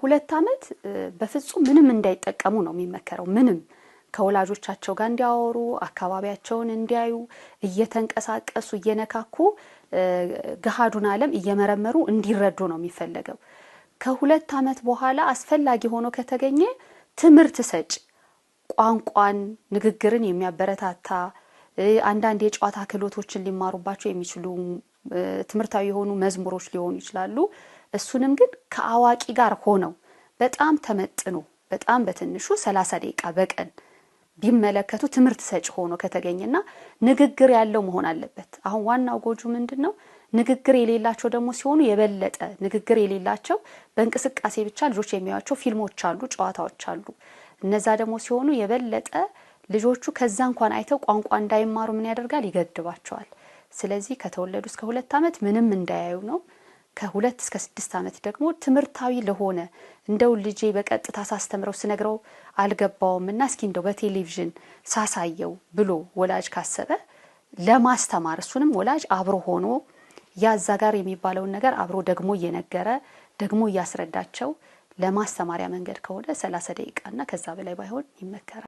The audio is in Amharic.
ሁለት ዓመት በፍጹም ምንም እንዳይጠቀሙ ነው የሚመከረው። ምንም ከወላጆቻቸው ጋር እንዲያወሩ አካባቢያቸውን እንዲያዩ እየተንቀሳቀሱ እየነካኩ ገሃዱን ዓለም እየመረመሩ እንዲረዱ ነው የሚፈልገው። ከሁለት ዓመት በኋላ አስፈላጊ ሆኖ ከተገኘ ትምህርት ሰጭ ቋንቋን ንግግርን የሚያበረታታ አንዳንድ የጨዋታ ክህሎቶችን ሊማሩባቸው የሚችሉ ትምህርታዊ የሆኑ መዝሙሮች ሊሆኑ ይችላሉ። እሱንም ግን ከአዋቂ ጋር ሆነው በጣም ተመጥኖ በጣም በትንሹ 30 ደቂቃ በቀን ቢመለከቱ ትምህርት ሰጭ ሆኖ ከተገኘና ንግግር ያለው መሆን አለበት። አሁን ዋናው ጎጁ ምንድነው? ንግግር የሌላቸው ደግሞ ሲሆኑ የበለጠ ንግግር የሌላቸው በእንቅስቃሴ ብቻ ልጆች የሚያዩቸው ፊልሞች አሉ፣ ጨዋታዎች አሉ። እነዛ ደግሞ ሲሆኑ የበለጠ ልጆቹ ከዛ እንኳን አይተው ቋንቋ እንዳይማሩ ምን ያደርጋል? ይገድባቸዋል። ስለዚህ ከተወለዱ እስከ 2 ዓመት ምንም እንዳያዩ ነው። ከ2 እስከ 6 ዓመት ደግሞ ትምህርታዊ ለሆነ እንደው ልጄ በቀጥታ ሳስተምረው ስነግረው አልገባውምና እስኪ እንደው በቴሌቪዥን ሳሳየው ብሎ ወላጅ ካሰበ ለማስተማር እሱንም ወላጅ አብሮ ሆኖ ያዛ ጋር የሚባለው ነገር አብሮ ደግሞ እየነገረ ደግሞ እያስረዳቸው ለማስተማሪያ መንገድ ከሆነ 30 ደቂቃና ከዛ በላይ ባይሆን ይመከራል።